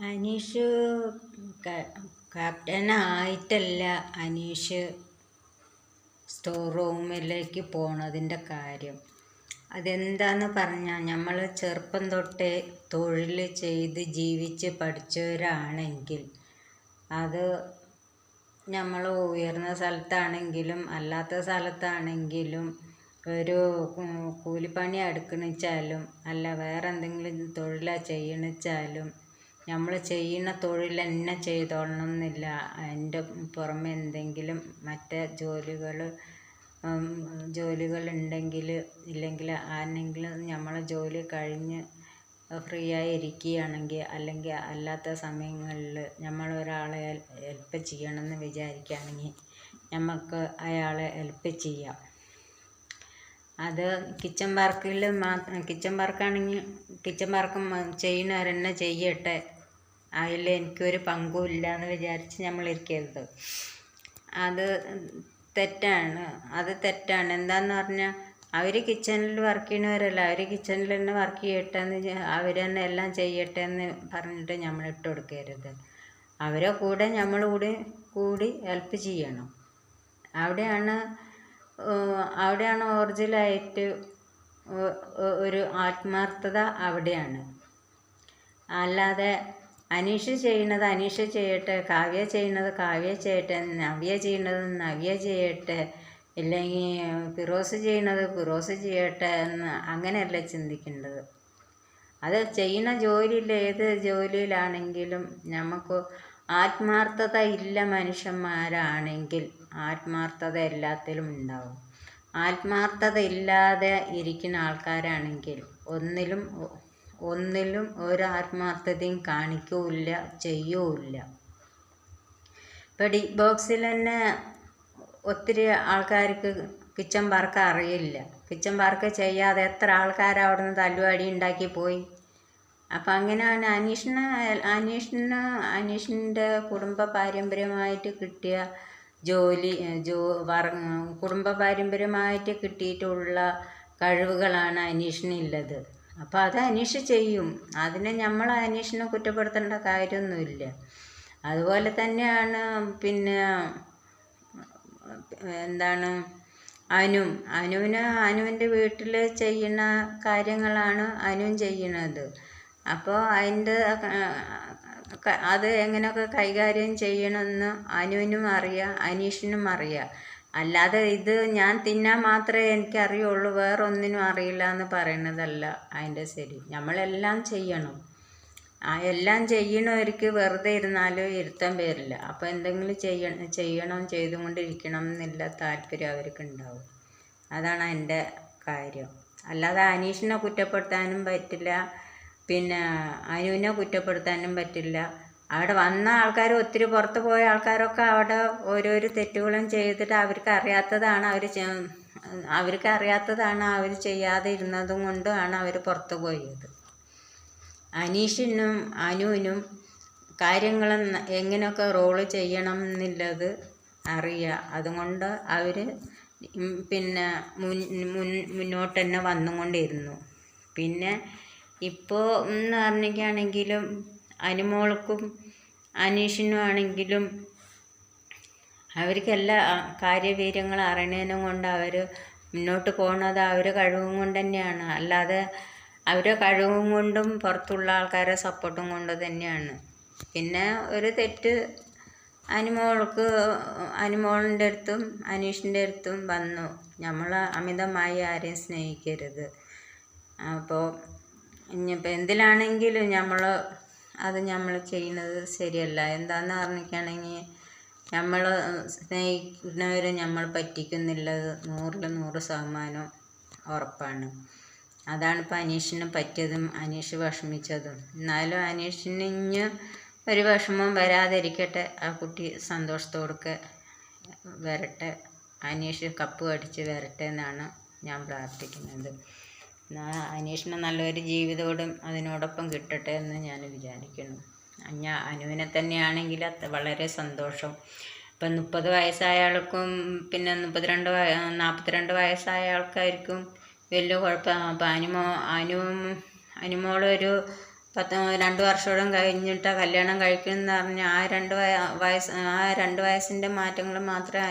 Aneesh ക്യാപ്റ്റനായിട്ടല്ല Aneesh store റൂമിലേക്ക് പോണതിൻ്റെ കാര്യം. അതെന്താന്ന് പറഞ്ഞാൽ നമ്മൾ ചെറുപ്പം തൊട്ടേ തൊഴിൽ ചെയ്ത് ജീവിച്ച് പഠിച്ചവരാണെങ്കിൽ അത് നമ്മൾ ഉയർന്ന സ്ഥലത്താണെങ്കിലും അല്ലാത്ത സ്ഥലത്താണെങ്കിലും ഒരു കൂലിപ്പണി എടുക്കണിച്ചാലും അല്ല വേറെ എന്തെങ്കിലും തൊഴിലാണ് ചെയ്യണിച്ചാലും നമ്മൾ ചെയ്യുന്ന തൊഴിൽ തന്നെ ചെയ്തോളണം എന്നില്ല. അതിൻ്റെ പുറമെ എന്തെങ്കിലും മറ്റേ ജോലികളുണ്ടെങ്കിൽ ഇല്ലെങ്കിൽ ആരെങ്കിലും നമ്മളെ ജോലി കഴിഞ്ഞ് ഫ്രീ ആയി ഇരിക്കുകയാണെങ്കിൽ അല്ലെങ്കിൽ അല്ലാത്ത സമയങ്ങളിൽ നമ്മളൊരാളെ ഹെൽപ്പ് ചെയ്യണമെന്ന് വിചാരിക്കുകയാണെങ്കിൽ നമുക്ക് അയാളെ ഹെൽപ്പ് ചെയ്യാം. അത് കിച്ചൺ വർക്കിൽ കിച്ചൺ വർക്കാണെങ്കിൽ കിച്ചൺ വർക്ക് ചെയ്യുന്നവരെന്നെ ചെയ്യട്ടെ, അതിൽ എനിക്കൊരു പങ്കും ഇല്ല എന്ന് വിചാരിച്ച് നമ്മൾ ഇരിക്കരുത്. അത് തെറ്റാണ്. എന്താന്ന് പറഞ്ഞാൽ അവർ കിച്ചണിൽ വർക്ക് ചെയ്യുന്നവരല്ല, അവർ കിച്ചണിൽ തന്നെ വർക്ക് ചെയ്യട്ടെ എന്ന് അവർ തന്നെ എല്ലാം ചെയ്യട്ടെ എന്ന് പറഞ്ഞിട്ട് നമ്മൾ ഇട്ട് കൊടുക്കരുത്. അവരെ കൂടെ നമ്മൾ കൂടി ഹെൽപ്പ് ചെയ്യണം. അവിടെയാണ് ഒറിജിനലായിട്ട് ഒരു ആത്മാർത്ഥത അവിടെയാണ്. അല്ലാതെ അനീഷ് ചെയ്യുന്നത് അനീഷ് ചെയ്യട്ടെ, കാവ്യ ചെയ്യുന്നത് കാവ്യ ചെയ്യട്ടെ, നവ്യ ചെയ്യുന്നത് നവ്യ ചെയ്യട്ടെ, ഇല്ലെങ്കിൽ ഫിറോസ് ചെയ്യുന്നത് ഫിറോസ് ചെയ്യട്ടെ എന്ന് അങ്ങനെയല്ല ചിന്തിക്കേണ്ടത്. അത് ചെയ്യുന്ന ജോലിയിൽ ഏത് ജോലിയിലാണെങ്കിലും നമുക്ക് ആത്മാർത്ഥത ഇല്ല മനുഷ്യന്മാരാണെങ്കിൽ ആത്മാർത്ഥത എല്ലാത്തിലും ഉണ്ടാവും. ആത്മാർത്ഥത ഇല്ലാതെ ഇരിക്കുന്ന ആൾക്കാരാണെങ്കിൽ ഒന്നിലും ഒരു ആത്മാർത്ഥതയും കാണിക്കൂല്ല, ചെയ്യൂല്ല. ഇപ്പോൾ ബിഗ് ബോക്സിൽ തന്നെ ഒത്തിരി ആൾക്കാർക്ക് കിച്ചൺ വർക്ക് അറിയില്ല. കിച്ചൺ വർക്ക് ചെയ്യാതെ എത്ര ആൾക്കാർ അവിടെ നിന്ന് തല്ലുവാടി ഉണ്ടാക്കി പോയി. അപ്പം അങ്ങനെയാണ് അനീഷിൻ്റെ കുടുംബ പാരമ്പര്യമായിട്ട് കിട്ടിയ കുടുംബ പാരമ്പര്യമായിട്ട് കിട്ടിയിട്ടുള്ള കഴിവുകളാണ് അനീഷിനുള്ളത്. അപ്പോൾ അത് അനീഷ് ചെയ്യും. അതിനെ നമ്മൾ അനീഷിനെ കുറ്റപ്പെടുത്തേണ്ട കാര്യമൊന്നുമില്ല. അതുപോലെ തന്നെയാണ് പിന്നെ എന്താണ് അനുവിൻ്റെ വീട്ടിൽ ചെയ്യുന്ന കാര്യങ്ങളാണ് അനുവും ചെയ്യുന്നത്. അപ്പോൾ അത് എങ്ങനെയൊക്കെ കൈകാര്യം ചെയ്യണമെന്ന് അനുവിനും അറിയാം, അനീഷിനും അറിയാം. അല്ലാതെ ഇത് ഞാൻ തിന്നാൻ മാത്രമേ എനിക്കറിയുള്ളൂ വേറെ ഒന്നിനും അറിയില്ല എന്ന് പറയുന്നതല്ല അതിൻ്റെ ശരി. നമ്മളെല്ലാം ചെയ്യണം. എല്ലാം ചെയ്യണവർക്ക് വെറുതെ ഇരുന്നാലും ഇരുത്താൻ വരില്ല. അപ്പോൾ എന്തെങ്കിലും ചെയ്യണം ചെയ്തുകൊണ്ടിരിക്കണം എന്നില്ല താല്പര്യം അവർക്ക് ഉണ്ടാവും. അതാണ് എൻ്റെ കാര്യം. അല്ലാതെ അനീഷിനെ കുറ്റപ്പെടുത്താനും പറ്റില്ല, പിന്നെ അനുവിനെ കുറ്റപ്പെടുത്താനും പറ്റില്ല. അവിടെ വന്ന ആൾക്കാർ ഒത്തിരി പുറത്ത് പോയ ആൾക്കാരൊക്കെ അവിടെ ഓരോരോ തെറ്റുകളും ചെയ്തിട്ട് അവർക്ക് അറിയാത്തതാണ് അവർ ചെയ്യാതെ ഇരുന്നതും കൊണ്ടാണ് അവർ പുറത്ത് പോയത്. അനീഷിനും അനുവിനും കാര്യങ്ങൾ എങ്ങനെയൊക്കെ റോള് ചെയ്യണം എന്നുള്ളത് അറിയാം. അതുകൊണ്ട് അവർ പിന്നെ മുന്നോട്ട് തന്നെ വന്നുകൊണ്ടിരുന്നു. പിന്നെ ഇപ്പോൾ എന്ന് പറഞ്ഞിരിക്കുകയാണെങ്കിലും അനുമോൾക്കും അനീഷിനും ആണെങ്കിലും അവർക്കെല്ലാ കാര്യവീര്യങ്ങൾ അറിയണതിനും കൊണ്ട് അവർ മുന്നോട്ട് പോകുന്നത് അവരുടെ കഴിവും കൊണ്ട് തന്നെയാണ്. അല്ലാതെ അവരുടെ കഴിവും കൊണ്ടും പുറത്തുള്ള ആൾക്കാരെ സപ്പോർട്ടും കൊണ്ട് തന്നെയാണ്. പിന്നെ ഒരു തെറ്റ് അനുമോളിൻ്റെ അടുത്തും അനീഷിൻ്റെ അടുത്തും വന്നു. നമ്മൾ അമിതമായി ആരെയും സ്നേഹിക്കരുത്. അപ്പോൾ ഇനിയിപ്പോൾ എന്തിലാണെങ്കിലും നമ്മൾ ചെയ്യുന്നത് ശരിയല്ല. എന്താണെന്ന് പറഞ്ഞിരിക്കുകയാണെങ്കിൽ നമ്മൾ സ്നേഹിക്കുന്നവരെ നമ്മൾ പറ്റിക്കുന്നില്ലത് 100% ഉറപ്പാണ്. അതാണിപ്പോൾ അനീഷിന് പറ്റിയതും അനീഷ് വിഷമിച്ചതും. എന്നാലും അനീഷിന് ഇനി ഒരു വിഷമം വരാതിരിക്കട്ടെ. ആ കുട്ടി സന്തോഷത്തോടെ വരട്ടെ. അനീഷ് കപ്പ് അടിച്ച് വരട്ടെ എന്നാണ് ഞാൻ പ്രാർത്ഥിക്കുന്നത്. അനീഷിന് നല്ലൊരു ജീവിതത്തോടും അതിനോടൊപ്പം കിട്ടട്ടെ എന്ന് ഞാൻ വിചാരിക്കുന്നു. അനുവിനെ തന്നെയാണെങ്കിൽ വളരെ സന്തോഷം. ഇപ്പം 30 വയസ്സായ ആൾക്കും പിന്നെ 42 വയസ്സായ ആൾക്കാർക്കും വലിയ കുഴപ്പമാണ്. അപ്പം അനുമോളൊരു 2 വർഷത്തോളം കഴിഞ്ഞിട്ട് കല്യാണം കഴിക്കുമെന്ന് പറഞ്ഞ് ആ 2 വയസ്സിൻ്റെ മാറ്റങ്ങൾ മാത്രമേ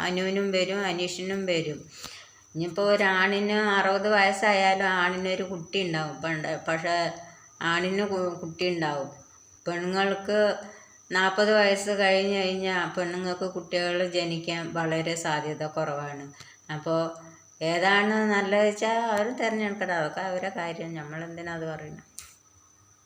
അനുവിനും വരും, അനീഷിനും വരും. ഇനിയിപ്പോൾ ഒരാണിന് 60 വയസ്സായാലും ആണിനൊരു കുട്ടി ഉണ്ടാവും. പക്ഷേ ആണിന് കുട്ടി ഉണ്ടാവും. പെണ്ണുങ്ങൾക്ക് 40 വയസ്സ് കഴിഞ്ഞ് കഴിഞ്ഞാൽ പെണ്ണുങ്ങൾക്ക് കുട്ടികൾ ജനിക്കാൻ വളരെ സാധ്യത കുറവാണ്. അപ്പോൾ ഏതാണ് നല്ലത് വെച്ചാൽ അവർ തിരഞ്ഞെടുക്കണം. അതൊക്കെ അവരുടെ കാര്യം. നമ്മളെന്തിനാ അത് പറയുന്നത്?